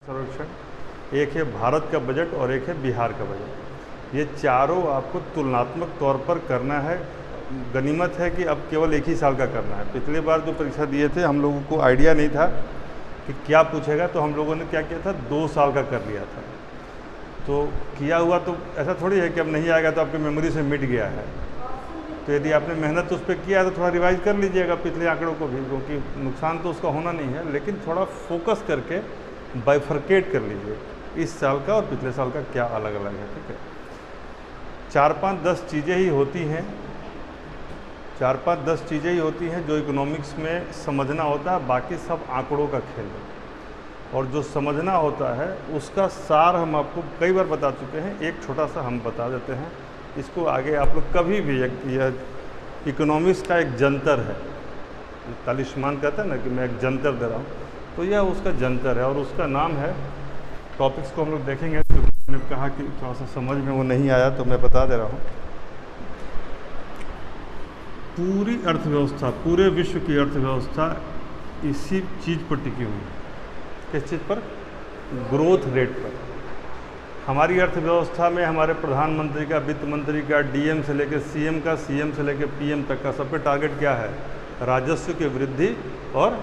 सर्वेक्षण, एक है भारत का बजट और एक है बिहार का बजट। ये चारों आपको तुलनात्मक तौर पर करना है। गनीमत है कि अब केवल एक ही साल का करना है। पिछली बार जो परीक्षा दिए थे हम लोगों को आइडिया नहीं था कि क्या पूछेगा, तो हम लोगों ने क्या किया था, 2 साल का कर लिया था। तो किया हुआ तो ऐसा थोड़ी है कि अब नहीं आएगा तो आपकी मेमोरी से मिट गया है। तो यदि आपने मेहनत उस पर किया तो थोड़ा रिवाइज कर लीजिएगा पिछले आंकड़ों को भी, क्योंकि नुकसान तो उसका होना नहीं है, लेकिन थोड़ा फोकस करके बाइफरकेट कर लीजिए इस साल का और पिछले साल का क्या अलग अलग है। ठीक है, 4-5-10 चीज़ें ही होती हैं, 4-5-10 चीज़ें ही होती हैं जो इकोनॉमिक्स में समझना होता है, बाकी सब आंकड़ों का खेल है। और जो समझना होता है उसका सार हम आपको कई बार बता चुके हैं, एक छोटा सा हम बता देते हैं। इसको आगे आप लोग कभी भी, यह इकोनॉमिक्स का एक जंतर है, तालिस्मान कहते हैं ना कि मैं एक जंतर दे रहा हूँ, तो यह उसका जंतर है और उसका नाम है, टॉपिक्स को हम लोग देखेंगे क्योंकि मैंने कहा कि थोड़ा सा समझ में वो नहीं आया तो मैं बता दे रहा हूँ। पूरी अर्थव्यवस्था, पूरे विश्व की अर्थव्यवस्था इसी चीज़ पर टिकी हुई है। किस चीज़ पर? ग्रोथ रेट पर। हमारी अर्थव्यवस्था में हमारे प्रधानमंत्री का, वित्त मंत्री का, डीएम से लेकर सीएम का, सीएम से लेकर पीएम तक का सब पे टारगेट क्या है? राजस्व की वृद्धि और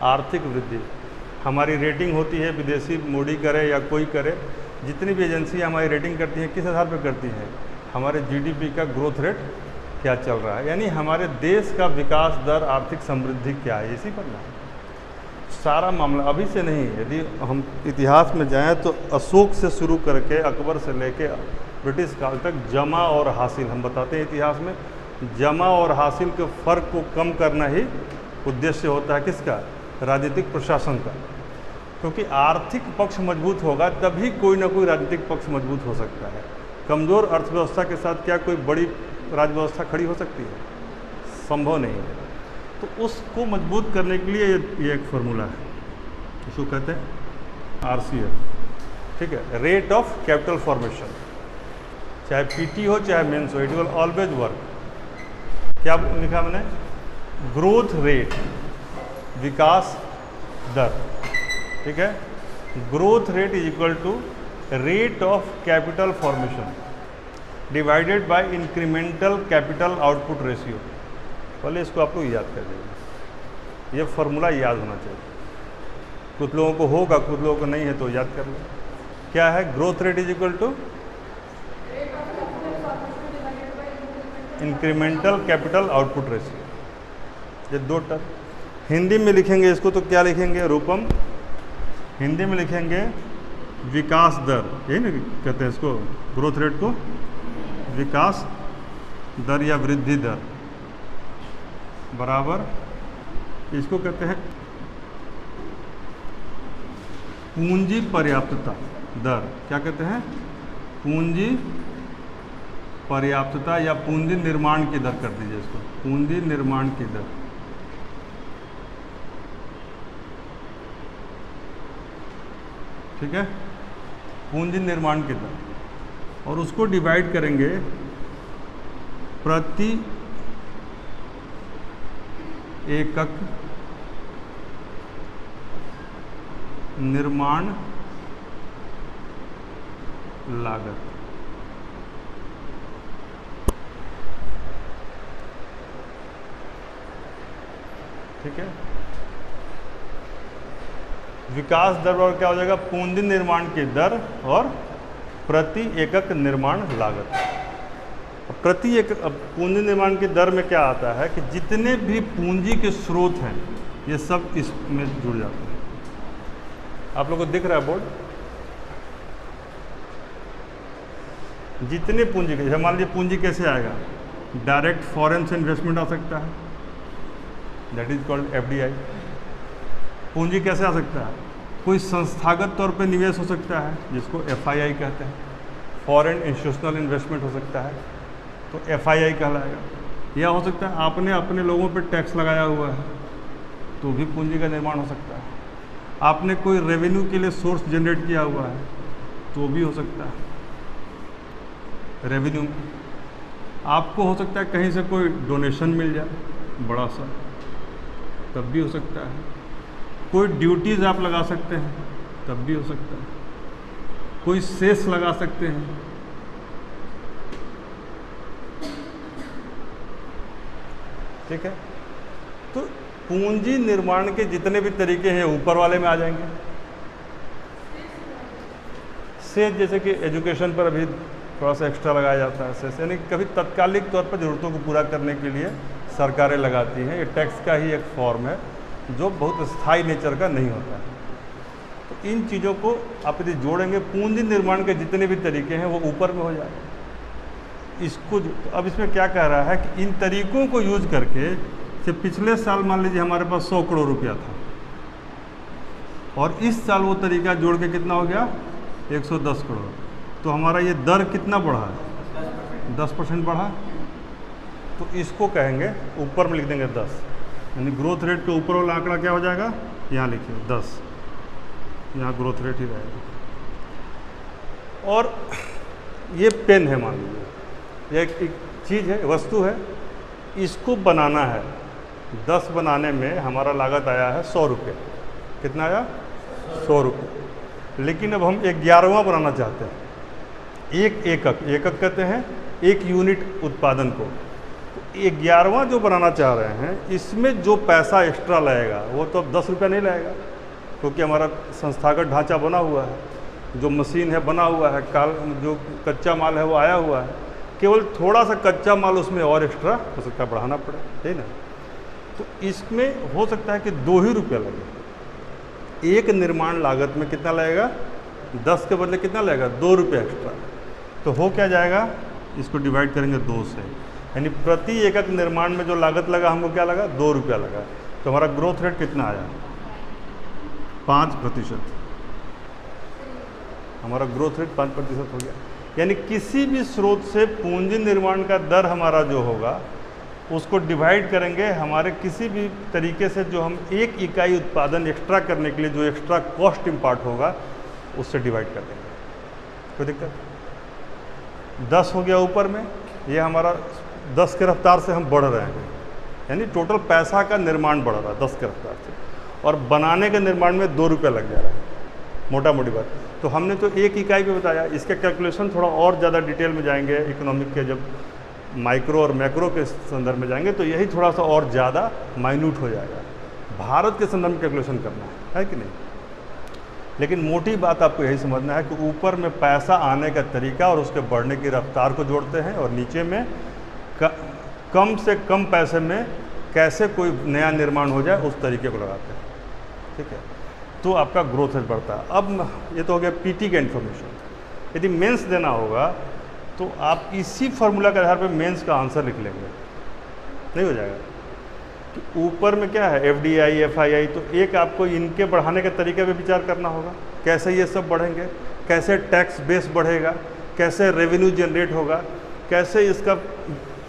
आर्थिक वृद्धि। हमारी रेटिंग होती है, विदेशी मोडी करे या कोई करे, जितनी भी एजेंसी हमारी रेटिंग करती हैं किस आधार पर करती हैं? हमारे जीडीपी का ग्रोथ रेट क्या चल रहा है, यानी हमारे देश का विकास दर, आर्थिक समृद्धि क्या है, इसी पर ना सारा मामला। अभी से नहीं, यदि हम इतिहास में जाएं तो अशोक से शुरू करके अकबर से लेके ब्रिटिश काल तक जमा और हासिल, हम बताते हैं इतिहास में, जमा और हासिल के फ़र्क को कम करना ही उद्देश्य होता है किसका? राजनीतिक प्रशासन का। क्योंकि आर्थिक पक्ष मजबूत होगा तभी कोई ना कोई राजनीतिक पक्ष मजबूत हो सकता है। कमज़ोर अर्थव्यवस्था के साथ क्या कोई बड़ी राज्यव्यवस्था खड़ी हो सकती है? संभव नहीं है। तो उसको मजबूत करने के लिए ये एक फार्मूला है, इसको कहते हैं RCF। ठीक है, रेट ऑफ कैपिटल फॉर्मेशन। चाहे पीटी हो चाहे मेंस हो, इट विल ऑलवेज वर्क। क्या लिखा मैंने? ग्रोथ रेट, विकास दर। ठीक है, growth rate is equal to rate of capital formation divided by incremental capital output ratio. पहले इसको आप लोग याद कर लीजिए, ये फार्मूला याद होना चाहिए। कुछ लोगों को होगा, कुछ लोगों को नहीं है, तो याद कर लो। क्या है? Growth rate is equal to incremental capital output ratio. ये 2 टर्म हिंदी में लिखेंगे इसको तो क्या लिखेंगे रूपम? हिंदी में लिखेंगे विकास दर, यही ना कहते हैं इसको, ग्रोथ रेट को विकास दर या वृद्धि दर, बराबर इसको कहते हैं पूंजी पर्याप्तता दर। क्या कहते हैं? पूंजी पर्याप्तता या पूंजी निर्माण की दर कर दीजिए इसको, पूंजी निर्माण की दर। ठीक है, पूंजी निर्माण की दर, और उसको डिवाइड करेंगे प्रति एकक निर्माण लागत। ठीक है, विकास दर और क्या हो जाएगा? पूंजी निर्माण की दर और प्रति एकक निर्माण लागत। प्रति एक पूंजी निर्माण की दर में क्या आता है कि जितने भी पूंजी के स्रोत हैं ये सब इसमें जुड़ जाते हैं। आप लोगों को दिख रहा है बोर्ड? जितने पूंजी के, मान लीजिए पूंजी कैसे आएगा? डायरेक्ट फॉरेन से इन्वेस्टमेंट आ सकता है, दैट इज कॉल्ड FDI। पूंजी कैसे आ सकता है? कोई संस्थागत तौर पे निवेश हो सकता है जिसको FII कहते हैं, फॉरेन इंस्टीट्यूशनल इन्वेस्टमेंट हो सकता है तो FII कहलाएगा। यह हो सकता है आपने अपने लोगों पे टैक्स लगाया हुआ है तो भी पूंजी का निर्माण हो सकता है। आपने कोई रेवेन्यू के लिए सोर्स जनरेट किया हुआ है तो भी हो सकता है। रेवेन्यू आपको हो सकता है कहीं से कोई डोनेशन मिल जाए बड़ा सा, तब भी हो सकता है। कोई ड्यूटीज़ आप लगा सकते हैं तब भी हो सकता है। कोई शेष लगा सकते हैं, ठीक है। तो पूंजी निर्माण के जितने भी तरीके हैं ऊपर वाले में आ जाएंगे। शेष जैसे कि एजुकेशन पर अभी थोड़ा सा एक्स्ट्रा लगाया जाता है शेष, यानी कभी तत्कालिक तौर पर ज़रूरतों को पूरा करने के लिए सरकारें लगाती हैं। ये टैक्स का ही एक फॉर्म है जो बहुत स्थायी नेचर का नहीं होता है। तो इन चीज़ों को आप यदि जोड़ेंगे, पूंजी निर्माण के जितने भी तरीके हैं वो ऊपर में हो जाएगा। इसको अब इसमें क्या कह रहा है कि इन तरीकों को यूज करके से पिछले साल मान लीजिए हमारे पास 100 करोड़ रुपया था और इस साल वो तरीका जोड़ के कितना हो गया 110 करोड़। तो हमारा ये दर कितना बढ़ा है, 10% बढ़ा। तो इसको कहेंगे, ऊपर में लिख देंगे 10, यानी ग्रोथ रेट के ऊपर वाला आंकड़ा क्या हो जाएगा, यहाँ लिखिए 10, यहाँ ग्रोथ रेट ही रहेगा। और ये पेन है, मान लीजिए ये एक चीज़ है, वस्तु है, इसको बनाना है। 10 बनाने में हमारा लागत आया है 100 रुपये। कितना आया, 100 रुपये। लेकिन अब हम 11वां बनाना चाहते हैं, एक एकक कहते हैं एक यूनिट उत्पादन को। तो 11वां जो बनाना चाह रहे हैं, इसमें जो पैसा एक्स्ट्रा लगेगा वो तो अब 10 रुपये नहीं लगेगा, क्योंकि हमारा संस्थागत ढांचा बना हुआ है, जो मशीन है बना हुआ है, जो कच्चा माल है वो आया हुआ है। केवल थोड़ा सा कच्चा माल उसमें और एक्स्ट्रा हो सकता है बढ़ाना पड़े, ठीक ना। तो इसमें हो सकता है कि 2 ही रुपये लगे। एक निर्माण लागत में कितना लगेगा, 10 के बदले कितना लगेगा, 2 रुपये एक्स्ट्रा। तो हो क्या जाएगा, इसको डिवाइड करेंगे 2 से, यानी प्रति एकक निर्माण में जो लागत लगा हमको क्या लगा, 2 रुपया लगा। तो हमारा ग्रोथ रेट कितना आया, 5%। हमारा ग्रोथ रेट 5% हो गया। यानी किसी भी स्रोत से पूंजी निर्माण का दर हमारा जो होगा उसको डिवाइड करेंगे हमारे किसी भी तरीके से, जो हम 1 इकाई उत्पादन एक्स्ट्रा करने के लिए जो एक्स्ट्रा कॉस्ट इम्पार्ट होगा उससे डिवाइड कर देंगे। कोई दिक्कत, 10 हो गया ऊपर में, ये हमारा 10 के रफ्तार से हम बढ़ रहे हैं, यानी टोटल पैसा का निर्माण बढ़ रहा है 10 के रफ्तार से, और बनाने के निर्माण में 2 रुपये लग जा रहा है, मोटा मोटी बात। तो हमने तो 1 इकाई पे बताया, इसके कैलकुलेशन थोड़ा और ज़्यादा डिटेल में जाएंगे इकोनॉमिक के, जब माइक्रो और मैक्रो के संदर्भ में जाएंगे तो यही थोड़ा सा और ज़्यादा माइन्यूट हो जाएगा। भारत के संदर्भ में कैलकुलेशन करना है कि नहीं। लेकिन मोटी बात आपको यही समझना है कि ऊपर में पैसा आने का तरीका और उसके बढ़ने की रफ्तार को जोड़ते हैं, और नीचे में कम से कम पैसे में कैसे कोई नया निर्माण हो जाए उस तरीके को लगाते हैं, ठीक है। तो आपका ग्रोथ रेट बढ़ता है। अब ये तो हो गया पीटी का इन्फॉर्मेशन। यदि मेंस देना होगा तो आप इसी फार्मूला के आधार पर मेंस का आंसर लिख लेंगे, नहीं हो जाएगा। तो ऊपर में क्या है, एफडीआई, एफआईआई, तो एक आपको इनके बढ़ाने के तरीके पे विचार करना होगा, कैसे ये सब बढ़ेंगे, कैसे टैक्स बेस बढ़ेगा, कैसे रेवेन्यू जनरेट होगा, कैसे इसका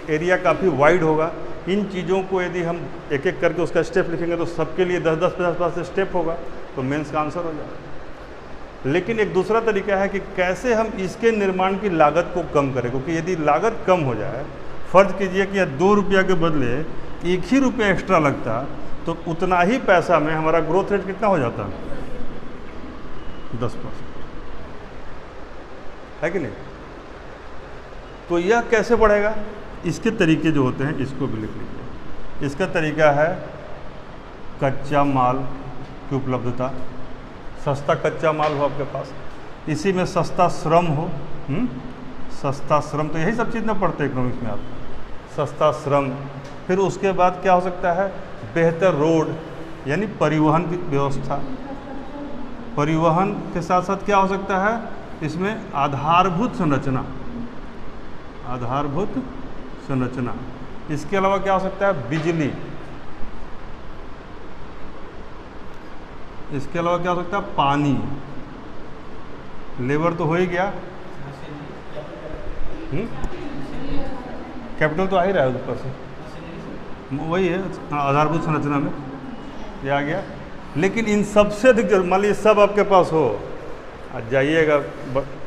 एरिया काफ़ी वाइड होगा। इन चीज़ों को यदि हम एक एक करके उसका स्टेप लिखेंगे तो सबके लिए 10-10, 50-50 स्टेप होगा, तो मेंस का आंसर हो जाएगा। लेकिन एक दूसरा तरीका है कि कैसे हम इसके निर्माण की लागत को कम करें, क्योंकि यदि लागत कम हो जाए, फर्ज कीजिए कि 2 रुपया के बदले 1 ही रुपया एक्स्ट्रा लगता, तो उतना ही पैसा में हमारा ग्रोथ रेट कितना हो जाता, 10%, है कि नहीं। तो यह कैसे बढ़ेगा, इसके तरीके जो होते हैं इसको भी लिख लीजिए। इसका तरीका है कच्चा माल की उपलब्धता, सस्ता कच्चा माल हो आपके पास, इसी में सस्ता श्रम हो, सस्ता श्रम, तो यही सब चीज़ ना पढ़ते इकोनॉमिक्स में आप, सस्ता श्रम। फिर उसके बाद क्या हो सकता है, बेहतर रोड, यानी परिवहन की व्यवस्था। परिवहन के साथ साथ क्या हो सकता है, इसमें आधारभूत संरचना, आधारभूत संरचना। इसके अलावा क्या हो सकता है, बिजली। इसके अलावा क्या हो सकता है, पानी। लेबर तो हो ही गया, कैपिटल तो आ ही रहा है ऊपर से, वही है आधारभूत संरचना में ये आ गया। लेकिन इन सबसे अधिक, मान लीजिए सब आपके पास हो, आज जाइएगा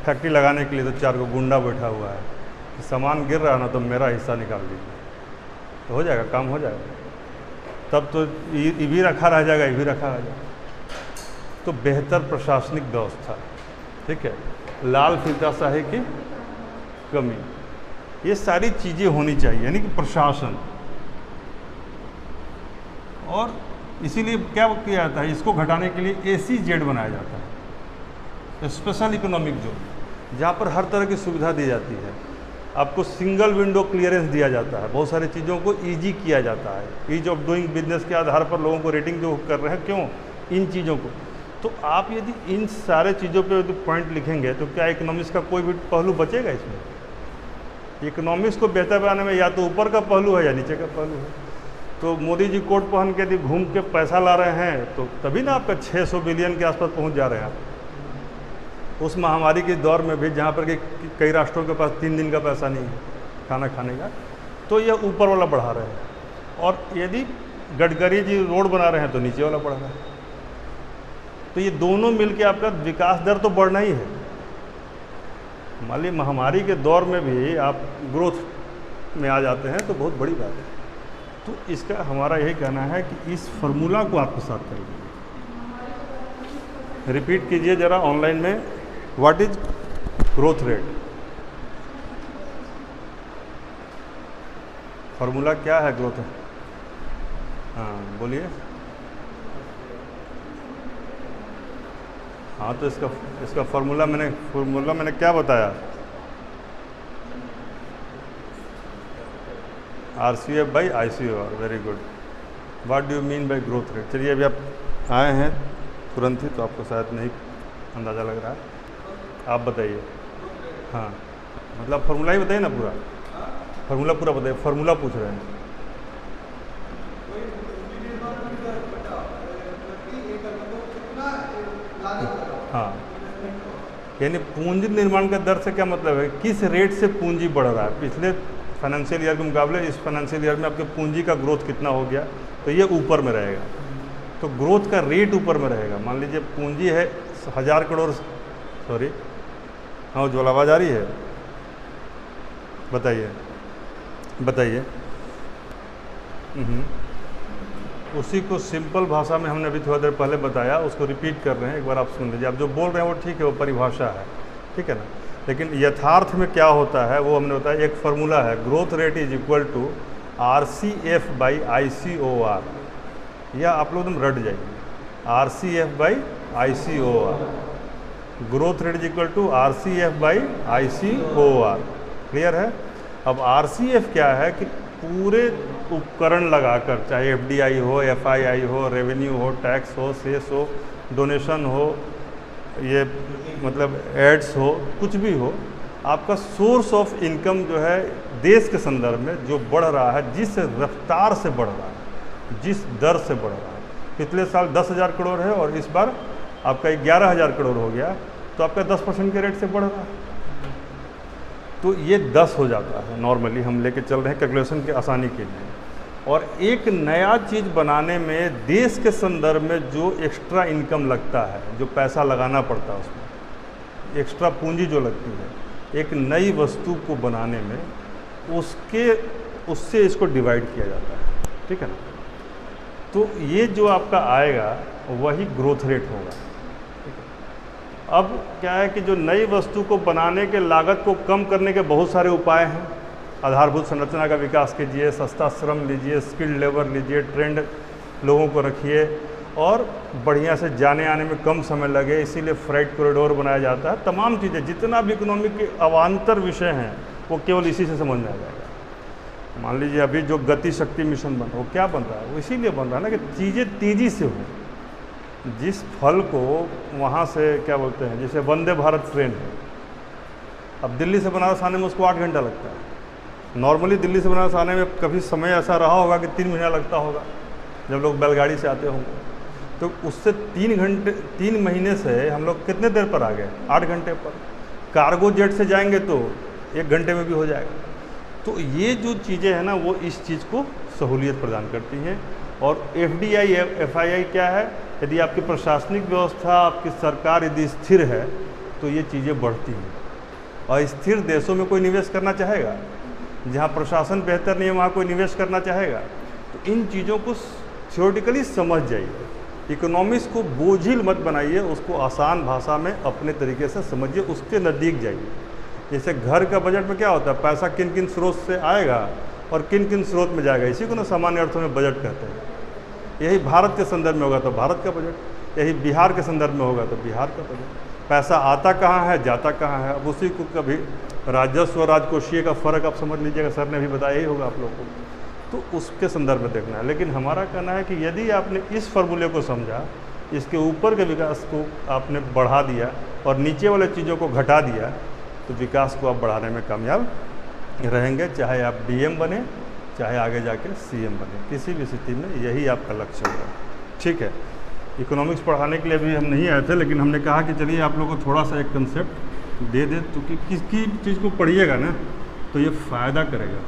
फैक्ट्री लगाने के लिए तो 4 को गुंडा बैठा हुआ है, सामान गिर रहा है ना तो मेरा हिस्सा निकाल दीजिए, तो हो जाएगा, काम हो जाएगा। तब तो ये भी रखा रह जाएगा, ये भी रखा रह जाएगा, तो बेहतर प्रशासनिक व्यवस्था, ठीक है, लाल फीताशाही की कमी, ये सारी चीज़ें होनी चाहिए, यानी कि प्रशासन। और इसीलिए क्या किया जाता है, इसको घटाने के लिए ACZ बनाया जाता है, स्पेशल इकोनॉमिक जोन, जहाँ पर हर तरह की सुविधा दी जाती है। आपको सिंगल विंडो क्लियरेंस दिया जाता है, बहुत सारी चीज़ों को ईजी किया जाता है, ईज ऑफ डूइंग बिजनेस के आधार पर लोगों को रेटिंग जो कर रहे हैं, क्यों, इन चीज़ों को। तो आप यदि इन सारे चीज़ों पे यदि पॉइंट लिखेंगे तो क्या इकोनॉमिक्स का कोई भी पहलू बचेगा इसमें? इकोनॉमिक्स को बेहतर बनाने में या तो ऊपर का पहलू है या नीचे का पहलू है। तो मोदी जी कोट पहन के यदि घूम के पैसा ला रहे हैं तो तभी ना आपका 600 बिलियन के आसपास पहुंच जा रहे हैं आप। उस महामारी के दौर में भी जहाँ पर कई राष्ट्रों के पास 3 दिन का पैसा नहीं है खाना खाने का, तो ये ऊपर वाला बढ़ा रहे हैं। और यदि गडकरी जी रोड बना रहे हैं तो नीचे वाला बढ़ रहा है। तो ये दोनों मिलके आपका विकास दर तो बढ़ना ही है। मान लीजिए महामारी के दौर में भी आप ग्रोथ में आ जाते हैं तो बहुत बड़ी बात है। तो इसका हमारा यही कहना है कि इस फार्मूला को आत्मसात करिए। रिपीट कीजिए ज़रा ऑनलाइन में, what is growth rate, formula क्या है ग्रोथ? हाँ बोलिए। हाँ तो इसका फार्मूला मैंने क्या बताया? RCF by ICOR। Very good. What do you mean by growth rate? चलिए अभी आप आए हैं तुरंत ही तो आपको शायद नहीं अंदाज़ा लग रहा है, आप बताइए। हाँ मतलब फार्मूला ही बताइए ना, पूरा फार्मूला पूरा बताइए, फार्मूला पूछ रहे हैं। हाँ यानी पूंजी निर्माण का दर से क्या मतलब है, किस रेट से पूंजी बढ़ रहा है। पिछले फाइनेंशियल ईयर के मुकाबले इस फाइनेंशियल ईयर में आपके पूंजी का ग्रोथ कितना हो गया, तो ये ऊपर में रहेगा। तो ग्रोथ का रेट ऊपर में रहेगा। मान लीजिए पूंजी है 1000 करोड़, सॉरी हाँ उज्ज्वल आवाज़ आ रही है, बताइए। उसी को सिंपल भाषा में हमने अभी थोड़ा देर पहले बताया, उसको रिपीट कर रहे हैं, एक बार आप सुन लीजिए। आप जो बोल रहे हैं वो ठीक है, वो परिभाषा है, ठीक है ना, लेकिन यथार्थ में क्या होता है वो हमने बताया। एक फार्मूला है, growth rate is equal to RCF by ICOR, या आप लोग एकदम रट जाइए, RCF by ICOR। Growth rate is equal to RCF by ICOR। Clear है? अब RCF क्या है कि पूरे उपकरण लगाकर, चाहे FDI हो, FII हो, रेवेन्यू हो, टैक्स हो, सेस हो, डोनेशन हो, ये मतलब एड्स हो, कुछ भी हो, आपका सोर्स ऑफ इनकम जो है देश के संदर्भ में जो बढ़ रहा है, जिस रफ्तार से बढ़ रहा है, जिस दर से बढ़ रहा है। पिछले साल 10,000 करोड़ है और इस बार आपका 11,000 करोड़ हो गया, तो आपका 10% के रेट से बढ़ रहा है। तो ये 10 हो जाता है नॉर्मली, हम लेके चल रहे हैं कैलकुलेशन के आसानी के लिए। और एक नया चीज़ बनाने में देश के संदर्भ में जो एक्स्ट्रा इनकम लगता है, जो पैसा लगाना पड़ता है, उसमें एक्स्ट्रा पूंजी जो लगती है एक नई वस्तु को बनाने में, उससे इसको डिवाइड किया जाता है, ठीक है ना। तो ये जो आपका आएगा वही ग्रोथ रेट होगा। अब क्या है कि जो नई वस्तु को बनाने के लागत को कम करने के बहुत सारे उपाय हैं। आधारभूत संरचना का विकास कीजिए, सस्ता श्रम लीजिए, स्किल्ड लेबर लीजिए, ट्रेंड लोगों को रखिए और बढ़िया से जाने आने में कम समय लगे, इसीलिए फ्राइट कॉरिडोर बनाया जाता है। तमाम चीज़ें, जितना भी इकोनॉमिक के अवान्तर विषय हैं वो केवल इसी से समझ में आ जाएगा। मान लीजिए अभी जो गति शक्ति मिशन बन रहा है वो क्या बन रहा है, वो इसीलिए बन रहा है ना कि चीज़ें तेज़ी से हो। जिस फल को वहाँ से क्या बोलते हैं, जैसे वंदे भारत ट्रेन है, अब दिल्ली से बनारस आने में उसको 8 घंटा लगता है। नॉर्मली दिल्ली से बनारस आने में कभी समय ऐसा रहा होगा कि 3 महीना लगता होगा जब लोग बैलगाड़ी से आते होंगे। तो उससे 3 महीने से हम लोग कितने देर पर आ गए, 8 घंटे पर। कार्गो जेट से जाएंगे तो 1 घंटे में भी हो जाएगा। तो ये जो चीज़ें हैं ना, वो इस चीज़ को सहूलियत प्रदान करती हैं। और FDI FII क्या है, यदि आपकी प्रशासनिक व्यवस्था, आपकी सरकार यदि स्थिर है तो ये चीज़ें बढ़ती हैं। और स्थिर देशों में कोई निवेश करना चाहेगा, जहाँ प्रशासन बेहतर नहीं है वहाँ कोई निवेश करना चाहेगा। तो इन चीज़ों को थ्योरेटिकली समझ जाइए, इकोनॉमिक्स को बोझिल मत बनाइए, उसको आसान भाषा में अपने तरीके से समझिए, उसके नज़दीक जाइए। जैसे घर का बजट में क्या होता है, पैसा किन किन स्रोत से आएगा और किन किन स्रोत में जाएगा, इसी को ना सामान्य अर्थों में बजट कहते हैं। यही भारत के संदर्भ में होगा तो भारत का बजट, यही बिहार के संदर्भ में होगा तो बिहार का बजट। पैसा आता कहाँ है, जाता कहाँ है, अब उसी को कभी राजस्व और राजकोषीय का फ़र्क आप समझ लीजिएगा, सर ने भी बताया ही होगा आप लोगों को, तो उसके संदर्भ में देखना है। लेकिन हमारा कहना है कि यदि आपने इस फॉर्मूले को समझा, इसके ऊपर के विकास को आपने बढ़ा दिया और नीचे वाले चीज़ों को घटा दिया, तो विकास को आप बढ़ाने में कामयाब रहेंगे, चाहे आप डीएम बने, चाहे आगे जाके सीएम बने, किसी भी स्थिति में यही आपका लक्ष्य होगा। ठीक है, इकोनॉमिक्स पढ़ाने के लिए भी हम नहीं आए थे, लेकिन हमने कहा कि चलिए आप लोगों को थोड़ा सा एक कंसेप्ट दे दें, तो कि किसी चीज़ को पढ़िएगा ना तो ये फ़ायदा करेगा।